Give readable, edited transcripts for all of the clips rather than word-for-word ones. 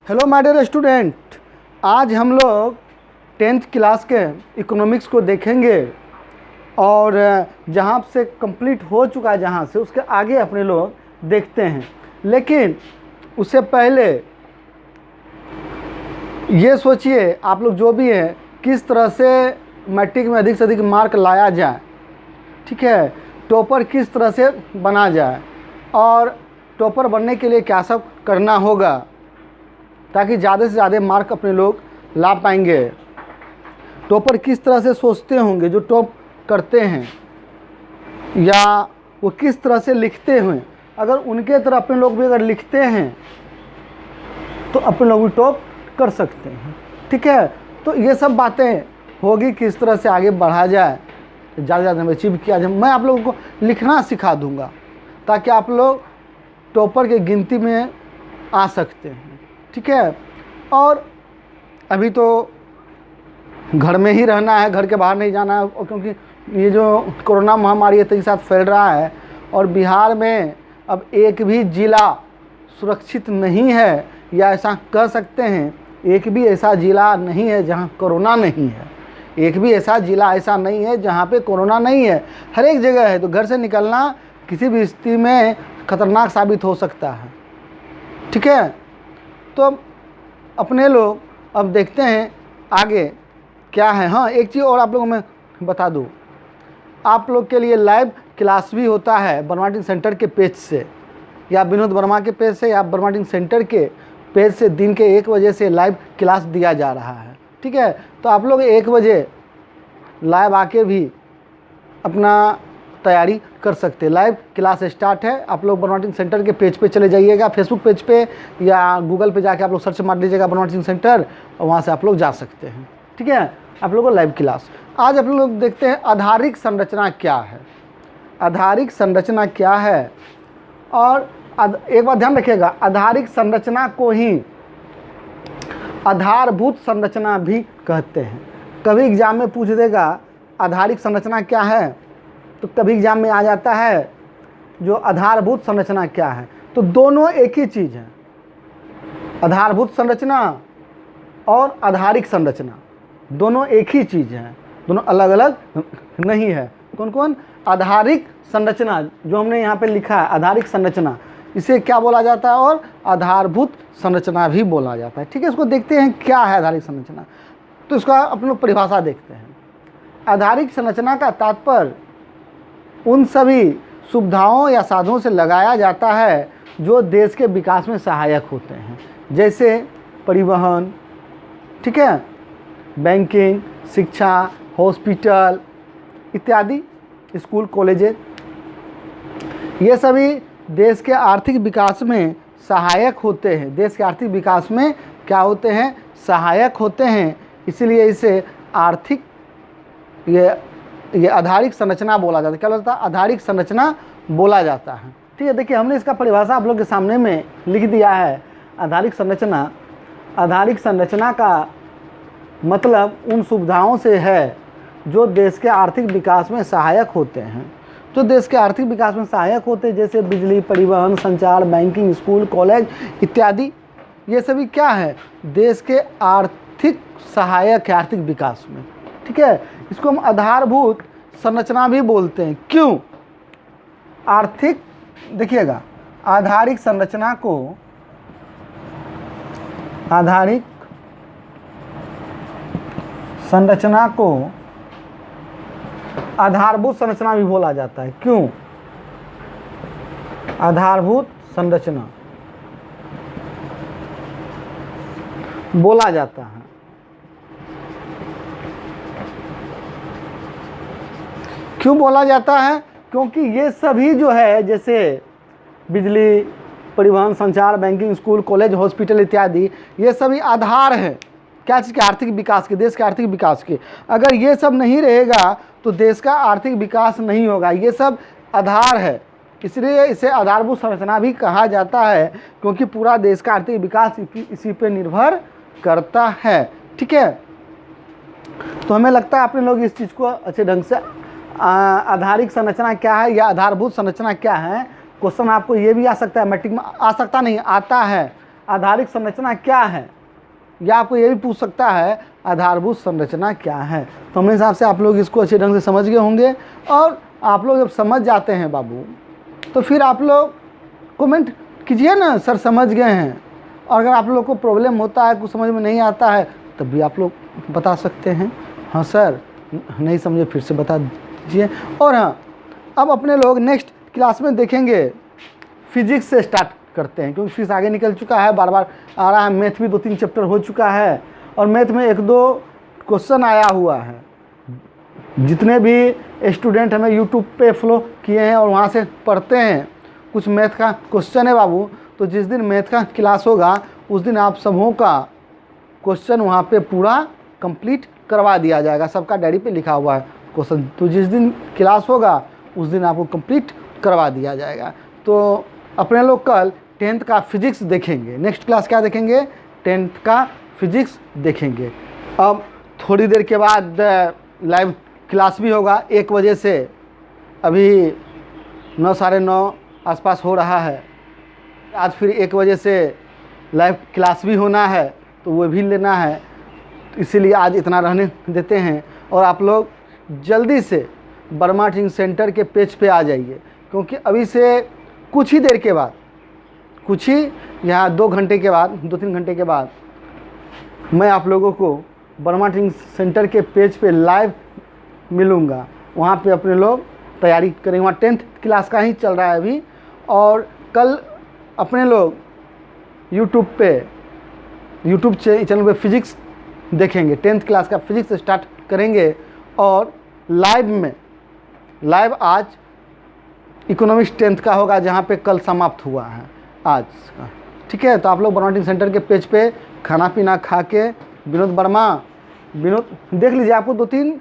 Hello my dear student, आज हम लोग 10th क्लास के इकोनॉमिक्स को देखेंगे और जहाँ से कंप्लीट हो चुका है, जहाँ से उसके आगे अपने लोग देखते हैं। लेकिन उससे पहले ये सोचिए आप लोग जो भी हैं किस तरह से मैट्रिक में अधिक से अधिक मार्क लाया जाए, ठीक है। टॉपर किस तरह से बना जाए और टॉपर बनने के लिए क्या सब करना होगा ताकि ज़्यादा से ज़्यादा मार्क अपने लोग ला पाएंगे। टॉपर किस तरह से सोचते होंगे जो टॉप करते हैं, या वो किस तरह से लिखते हैं। अगर उनके तरह अपने लोग भी अगर लिखते हैं तो अपने लोग भी टॉप कर सकते हैं, ठीक है। तो ये सब बातें होगी किस तरह से आगे बढ़ा जाए, ज़्यादा से ज़्यादा अचीव किया जाए। मैं आप लोगों को लिखना सिखा दूंगा ताकि आप लोग टॉपर की गिनती में आ सकते हैं, ठीक है। और अभी तो घर में ही रहना है, घर के बाहर नहीं जाना है, क्योंकि ये जो कोरोना महामारी है तेजी साथ फैल रहा है और बिहार में अब एक भी ज़िला सुरक्षित नहीं है, या ऐसा कह सकते हैं एक भी ऐसा ज़िला नहीं है जहां कोरोना नहीं है। एक भी ऐसा ज़िला ऐसा नहीं है जहां पे कोरोना नहीं है। हर एक जगह है। तो घर से निकलना किसी भी स्थिति में खतरनाक साबित हो सकता है, ठीक है। तो अपने लोग अब देखते हैं आगे क्या है। हाँ, एक चीज़ और आप लोगों में बता दूँ, आप लोग के लिए लाइव क्लास भी होता है बर्माटिंग सेंटर के पेज से, या विनोद वर्मा के पेज से, या बर्माटिंग सेंटर के पेज से दिन के 1 बजे से लाइव क्लास दिया जा रहा है, ठीक है। तो आप लोग 1 बजे लाइव आके भी अपना तैयारी कर सकते हैं। लाइव क्लास स्टार्ट है। आप लोग बर्माटिंग सेंटर के पेज पे चले जाइएगा, फेसबुक पेज पे या गूगल पे जाके आप लोग सर्च मार लीजिएगा बर्माटिंग सेंटर, और वहाँ से आप लोग जा सकते हैं, ठीक है। आप लोगों को लाइव क्लास आज आप लोग देखते हैं आधारिक संरचना क्या है। आधारिक संरचना क्या है, और एक बात ध्यान रखिएगा, आधारिक संरचना को ही आधारभूत संरचना भी कहते हैं। कभी एग्जाम में पूछ देगा आधारिक संरचना क्या है, तो कभी एग्जाम में आ जाता है जो आधारभूत संरचना क्या है। तो दोनों एक ही चीज़ है। आधारभूत संरचना और आधारिक संरचना दोनों एक ही चीज़ है, दोनों अलग अलग नहीं है। कौन कौन? आधारिक संरचना जो हमने यहाँ पे लिखा है, आधारिक संरचना, इसे क्या बोला जाता है, और आधारभूत संरचना भी बोला जाता है, ठीक है। इसको देखते हैं क्या है आधारिक संरचना। तो इसका अपने लोग परिभाषा देखते हैं। आधारिक संरचना का तात्पर्य उन सभी सुविधाओं या साधनों से लगाया जाता है जो देश के विकास में सहायक होते हैं, जैसे परिवहन, ठीक है, बैंकिंग, शिक्षा, हॉस्पिटल इत्यादि, स्कूल, कॉलेजेस। ये सभी देश के आर्थिक विकास में सहायक होते हैं। देश के आर्थिक विकास में क्या होते हैं? सहायक होते हैं। इसलिए इसे आर्थिक ये आधारिक संरचना बोला जाता है। क्या बोलता है? आधारिक संरचना बोला जाता है, ठीक है। देखिए हमने इसका परिभाषा आप लोग के सामने में लिख दिया है। आधारिक संरचना, आधारिक संरचना का मतलब उन सुविधाओं से है जो देश के आर्थिक विकास में सहायक होते हैं। तो देश के आर्थिक विकास में सहायक होते हैं जैसे बिजली, परिवहन, संचार, बैंकिंग, स्कूल, कॉलेज इत्यादि। ये सभी क्या है? देश के आर्थिक सहायक है आर्थिक विकास में, ठीक है। इसको हम आधारभूत संरचना भी बोलते हैं। क्यों? आर्थिक, देखिएगा, आधारिक संरचना को आधारिक संरचना को आधारभूत संरचना भी बोला जाता है। क्यों? आधारभूत संरचना बोला जाता है। क्यों बोला जाता है? क्योंकि ये सभी जो है, जैसे बिजली, परिवहन, संचार, बैंकिंग, स्कूल, कॉलेज, हॉस्पिटल इत्यादि, ये सभी आधार हैं क्या चीज़ के? आर्थिक विकास के, देश के आर्थिक विकास के। अगर ये सब नहीं रहेगा तो देश का आर्थिक विकास नहीं होगा। ये सब आधार है, इसलिए इसे आधारभूत संरचना भी कहा जाता है, क्योंकि पूरा देश का आर्थिक विकास इसी पे निर्भर करता है, ठीक है। तो हमें लगता है अपने लोग इस चीज़ को अच्छे ढंग से आधारिक संरचना क्या है या आधारभूत संरचना क्या है, क्वेश्चन आपको ये भी आ सकता है, मैट्रिक में आ सकता नहीं, आता है। आधारिक संरचना क्या है, या आपको ये भी पूछ सकता है आधारभूत संरचना क्या है। तो मेरे हिसाब से आप लोग इसको अच्छे ढंग से समझ गए होंगे। और आप लोग जब समझ जाते हैं बाबू, तो फिर आप लोग कमेंट कीजिए ना, सर समझ गए हैं। और अगर आप लोग को प्रॉब्लम होता है, कुछ समझ में नहीं आता है, तब भी आप लोग बता सकते हैं, हाँ सर नहीं समझे फिर से बता दीजिए। और हाँ, अब अपने लोग नेक्स्ट क्लास में देखेंगे फिजिक्स से स्टार्ट करते हैं, क्योंकि फिजिक्स आगे निकल चुका है, बार बार आ रहा है। मैथ भी 2-3 चैप्टर हो चुका है, और मैथ में 1-2 क्वेश्चन आया हुआ है। जितने भी स्टूडेंट हमें यूट्यूब पे फॉलो किए हैं और वहाँ से पढ़ते हैं, कुछ मैथ का क्वेश्चन है बाबू। तो जिस दिन मैथ का क्लास होगा उस दिन आप सबों का क्वेश्चन वहाँ पे पूरा कंप्लीट करवा दिया जाएगा। सबका डायरी पे लिखा हुआ है क्वेश्चन, तो जिस दिन क्लास होगा उस दिन आपको कंप्लीट करवा दिया जाएगा। तो अपने लोग कल 10th का फिजिक्स देखेंगे। नेक्स्ट क्लास क्या देखेंगे? 10th का फिजिक्स देखेंगे। अब थोड़ी देर के बाद लाइव क्लास भी होगा 1 बजे से। अभी 9 साढ़े 9 आसपास हो रहा है। आज फिर 1 बजे से लाइव क्लास भी होना है, तो वो भी लेना है। इसीलिए आज इतना रहने देते हैं। और आप लोग जल्दी से वर्मा टीचिंग सेंटर के पेज पे आ जाइए, क्योंकि अभी से कुछ ही देर के बाद, कुछ ही यहाँ 2 घंटे के बाद, 2-3 घंटे के बाद मैं आप लोगों को वर्मा टीचिंग सेंटर के पेज पे लाइव मिलूँगा। वहाँ पे अपने लोग तैयारी करेंगे। वहाँ 10th क्लास का ही चल रहा है अभी। और कल अपने लोग यूट्यूब चैनल पे फिजिक्स देखेंगे। 10th क्लास का फिजिक्स स्टार्ट करेंगे। और लाइव आज इकोनॉमिक्स 10th का होगा, जहाँ पे कल समाप्त हुआ है आज का। ठीक है, तो आप लोग वर्मा टीचिंग सेंटर के पेज पे खाना पीना खा के विनोद देख लीजिए। आपको 2-3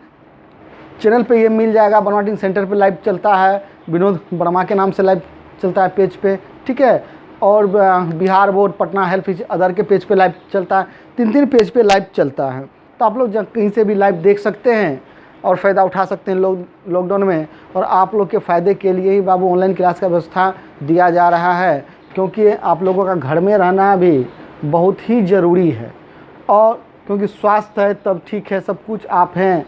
चैनल पे ये मिल जाएगा। वर्मा टीचिंग सेंटर पे लाइव चलता है, विनोद वर्मा के नाम से लाइव चलता है पेज पे। ठीक है, और Bihar board, Patna health is other के पेज पे लाइव चलता है। 3-3 पेज पे लाइव चलता है। तो आप लोग कहीं से भी लाइव देख सकते हैं और फ़ायदा उठा सकते हैं लॉकडाउन में। और आप लोग के फ़ायदे के लिए ही बाबू ऑनलाइन क्लास का व्यवस्था दिया जा रहा है, क्योंकि आप लोगों का घर में रहना भी बहुत ही ज़रूरी है। और क्योंकि स्वास्थ्य है तब ठीक है, सब कुछ आप हैं,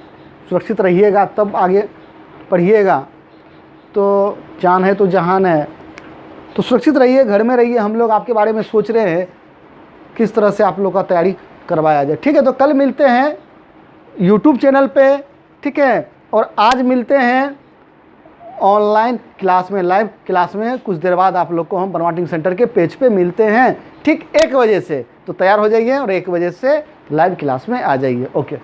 सुरक्षित रहिएगा तब आगे पढ़िएगा। तो जान है तो जहान है, तो सुरक्षित रहिए, घर में रहिए। हम लोग आपके बारे में सोच रहे हैं किस तरह से आप लोग का तैयारी करवाया जाए। ठीक है, तो कल मिलते हैं यूट्यूब चैनल पे। ठीक है, और आज मिलते हैं ऑनलाइन क्लास में, लाइव क्लास में। कुछ देर बाद आप लोग को हम वर्मा टीचिंग सेंटर के पेज पे मिलते हैं, ठीक 1 बजे से। तो तैयार हो जाइए और 1 बजे से लाइव क्लास में आ जाइए। ओके।